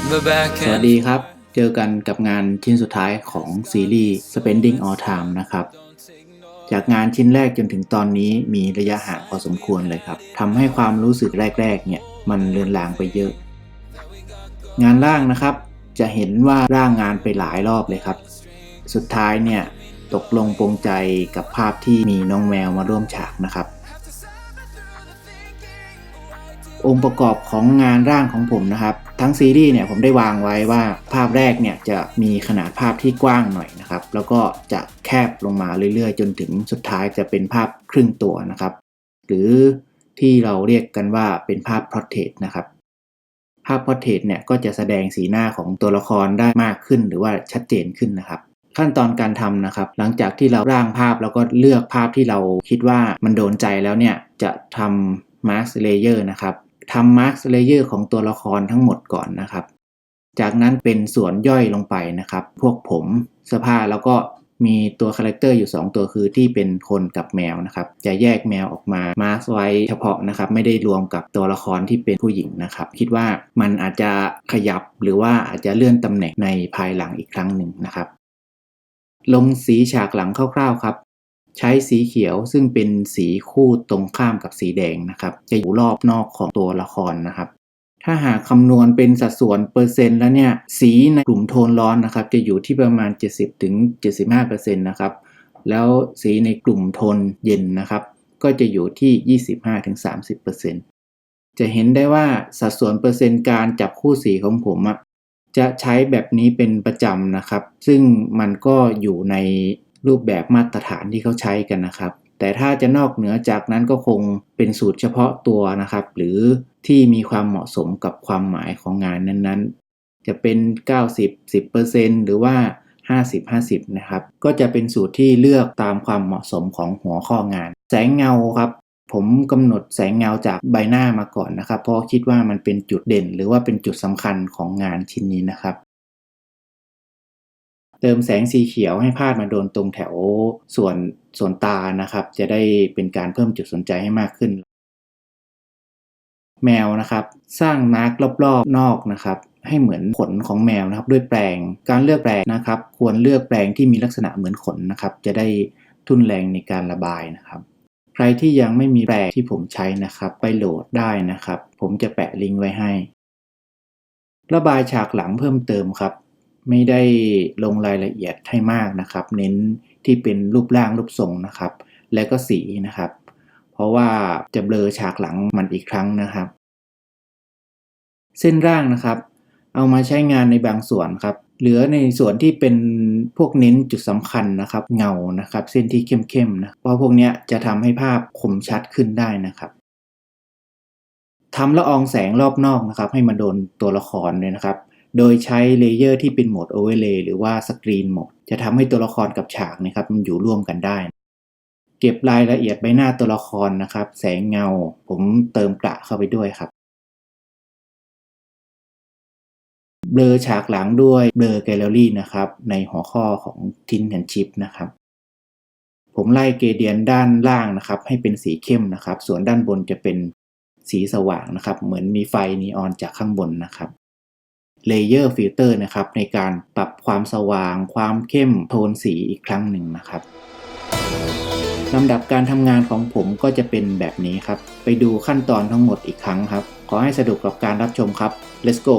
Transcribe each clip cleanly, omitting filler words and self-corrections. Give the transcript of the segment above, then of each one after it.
สวัสดีครับเจอกันกับงานชิ้นสุดท้ายของซีรีส์ Spending All Time นะครับจากงานชิ้นแรกจนถึงตอนนี้มีระยะห่างพอสมควรเลยครับทำให้ความรู้สึกแรกๆเนี่ยมันเลือนลางไปเยอะงานร่างนะครับจะเห็นว่าร่างงานไปหลายรอบเลยครับสุดท้ายเนี่ยตกลงปรงใจกับภาพที่มีน้องแมวมาร่วมฉากนะครับองค์ประกอบของงานร่างของผมนะครับทั้งซีรีส์เนี่ยผมได้วางไว้ว่าภาพแรกเนี่ยจะมีขนาดภาพที่กว้างหน่อยนะครับแล้วก็จะแคบลงมาเรื่อยๆจนถึงสุดท้ายจะเป็นภาพครึ่งตัวนะครับหรือที่เราเรียกกันว่าเป็นภาพ portrait นะครับภาพ portrait เนี่ยก็จะแสดงสีหน้าของตัวละครได้มากขึ้นหรือว่าชัดเจนขึ้นนะครับขั้นตอนการทำนะครับหลังจากที่เราร่างภาพแล้วก็เลือกภาพที่เราคิดว่ามันโดนใจแล้วเนี่ยจะทำ mask layer นะครับทำ mask layer ของตัวละครทั้งหมดก่อนนะครับจากนั้นเป็นส่วนย่อยลงไปนะครับพวกผมเสื้อผ้าแล้วก็มีตัวคาแรคเตอร์อยู่2ตัวคือที่เป็นคนกับแมวนะครับจะแยกแมวออกมามาร์คไว้เฉพาะนะครับไม่ได้รวมกับตัวละครที่เป็นผู้หญิงนะครับคิดว่ามันอาจจะขยับหรือว่าอาจจะเลื่อนตำแหน่งในภายหลังอีกครั้งหนึ่งนะครับลงสีฉากหลังคร่าวๆครับใช้สีเขียวซึ่งเป็นสีคู่ตรงข้ามกับสีแดงนะครับจะอยู่รอบนอกของตัวละครนะครับถ้าหากคำนวณเป็นสัดส่วนเปอร์เซ็นต์แล้วเนี่ยสีในกลุ่มโทนร้อนนะครับจะอยู่ที่ประมาณ 70-75% นะครับแล้วสีในกลุ่มโทนเย็นนะครับก็จะอยู่ที่ 25-30% จะเห็นได้ว่าสัดส่วนเปอร์เซ็นต์การจับคู่สีของผมจะใช้แบบนี้เป็นประจำนะครับซึ่งมันก็อยู่ในรูปแบบมาตรฐานที่เขาใช้กันนะครับแต่ถ้าจะนอกเหนือจากนั้นก็คงเป็นสูตรเฉพาะตัวนะครับหรือที่มีความเหมาะสมกับความหมายของงานนั้นๆจะเป็น90-10%หรือว่า50-50นะครับก็จะเป็นสูตรที่เลือกตามความเหมาะสมของหัวข้องานแสงเงาครับผมกำหนดแสงเงาจากใบหน้ามาก่อนนะครับเพราะคิดว่ามันเป็นจุดเด่นหรือว่าเป็นจุดสำคัญของงานชิ้นนี้นะครับเติมแสงสีเขียวให้พาดมาโดนตรงแถวส่วนตานะครับจะได้เป็นการเพิ่มจุดสนใจให้มากขึ้นแมวนะครับสร้างมาร์กรอบๆนอกนะครับให้เหมือนขนของแมวนะครับด้วยแปรงการเลือกแปรงนะครับควรเลือกแปรงที่มีลักษณะเหมือนขนนะครับจะได้ทุ่นแรงในการระบายนะครับใครที่ยังไม่มีแปรงที่ผมใช้นะครับไปโหลดได้นะครับผมจะแปะลิงก์ไว้ให้ระบายฉากหลังเพิ่มเติมครับไม่ได้ลงรายละเอียดให้มากนะครับเน้นที่เป็นรูปร่างรูปทรงนะครับและก็สีนะครับเพราะว่าจะเบลอฉากหลังมันอีกครั้งนะครับเส้นร่างนะครับเอามาใช้งานในบางส่วนครับเหลือในส่วนที่เป็นพวกเน้นจุดสำคัญนะครับเงานะครับเส้นที่เข้มๆนะเพราะพวกนี้จะทำให้ภาพคมชัดขึ้นได้นะครับทำละอองแสงรอบนอกนะครับให้มาโดนตัวละครเลยนะครับโดยใช้เลเยอร์ที่เป็นโหมด Overlay หรือว่า Screen Mode จะทำให้ตัวละครกับฉากนะครับมันอยู่ร่วมกันได้เก็บรายละเอียดใบหน้าตัวละครนะครับแสงเงาผมเติมกระเข้าไปด้วยครับเบลอฉากหลังด้วยเบลอแกลเลอรี่นะครับในหัวข้อของ Tint and Chip นะครับผมไล่เกรเดียนด้านล่างนะครับให้เป็นสีเข้มนะครับส่วนด้านบนจะเป็นสีสว่างนะครับเหมือนมีไฟนีออนจากข้างบนนะครับเลเยอร์ฟิลเตอร์นะครับในการปรับความสว่างความเข้มโทนสีอีกครั้งหนึ่งนะครับลำดับการทำงานของผมก็จะเป็นแบบนี้ครับไปดูขั้นตอนทั้งหมดอีกครั้งครับขอให้สนุกกับการรับชมครับ Let's go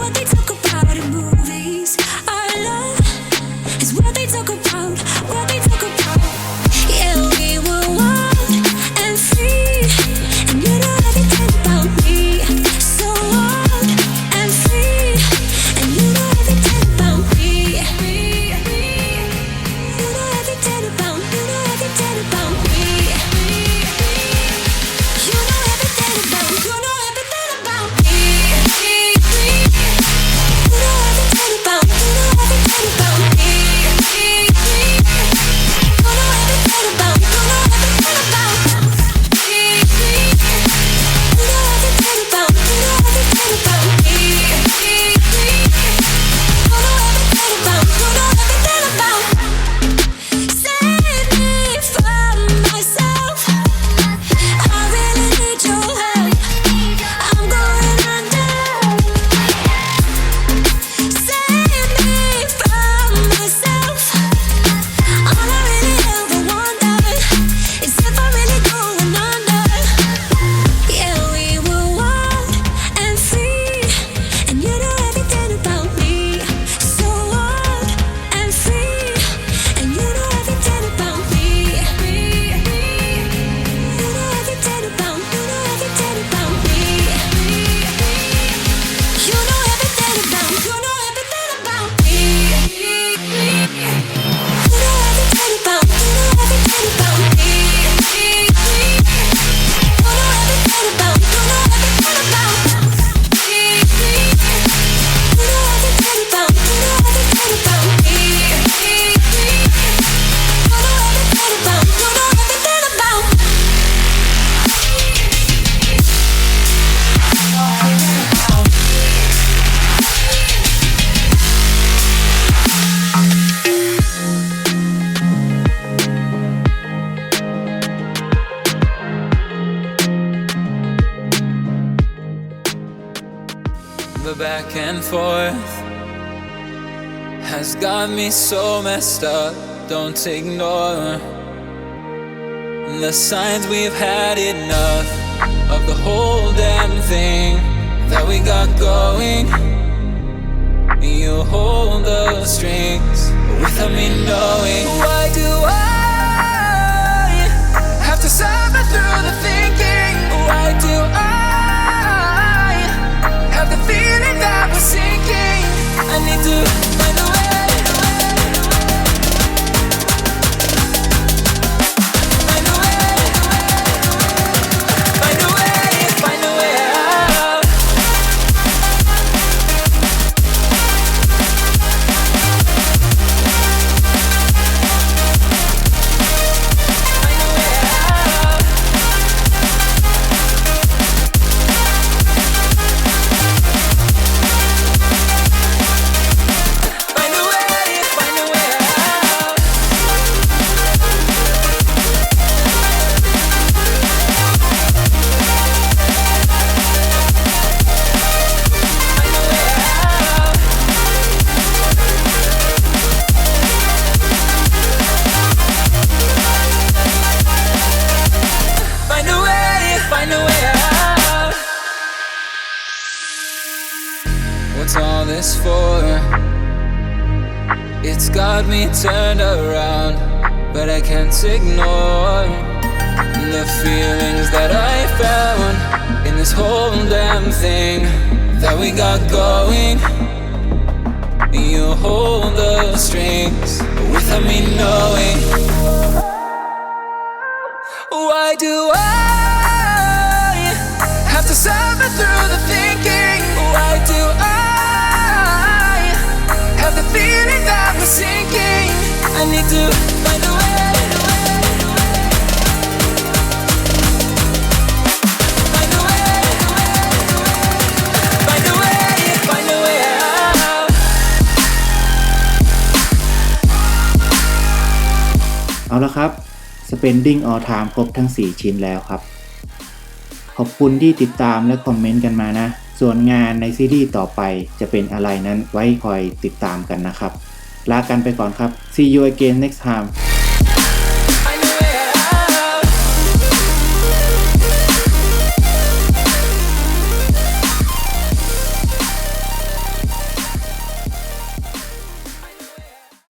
what they talk about in movies. Our love is what they talk about, what they talk about. Yeah, we were wild and free, and you know everything about me. So wild and free, and you know everything about me. You know everything about, you know everything about me. You know everything about, you know everything about me. You know everything about, you know everything about me. You know everything about, you know everything about me. You know everything about, you know everything about me. You know everything about, you know everything about. Save me from myself. I really need your help. I'm going under. Save me from myself. All I really ever wonder is if I'm really going under. Yeah, we were wild and free, and you know everything about me. So wild and free, and you know everything about me. You know everything about, you know everything about me. You know everything about, you know everything about me. You know everything about, you know everything about me. You know everything about, you know everything about me. You know everything about, you know everything about me. You know everything about, you know everything about. The back and forth has got me so messed up. Don't ignore the signs. We've had enough of the whole damn thing that we got going. You hold the strings without me knowing. Why do I have to suffer through the thinking? Why do I have the feeling that we're sinking? I need to find a way. Find a way. Find a way. Find a way out. Find a way out. Find a way. Find a way out. Find a way out. Find a way. Find a way out. What's all this for? It's got me turned around, but I can't ignore the feelings that I found in this whole damn thing that we got going. You hold the strings without me knowing. Why do I have to suffer through the thinking? Why do I have the feeling that we're sinking? I need to find a way. Find a way. Find a way. Find a way out. เอาละครับ Spending All Time ครบทั้ง 4 ชิ้นแล้วครับ ขอบคุณที่ติดตามและคอมเมนต์กันมานะ ส่วนงานในซีรีส์ต่อไปจะเป็นอะไรนั้นไว้คอยติดตามกันนะครับ ลากันไปก่อนครับ See you again next time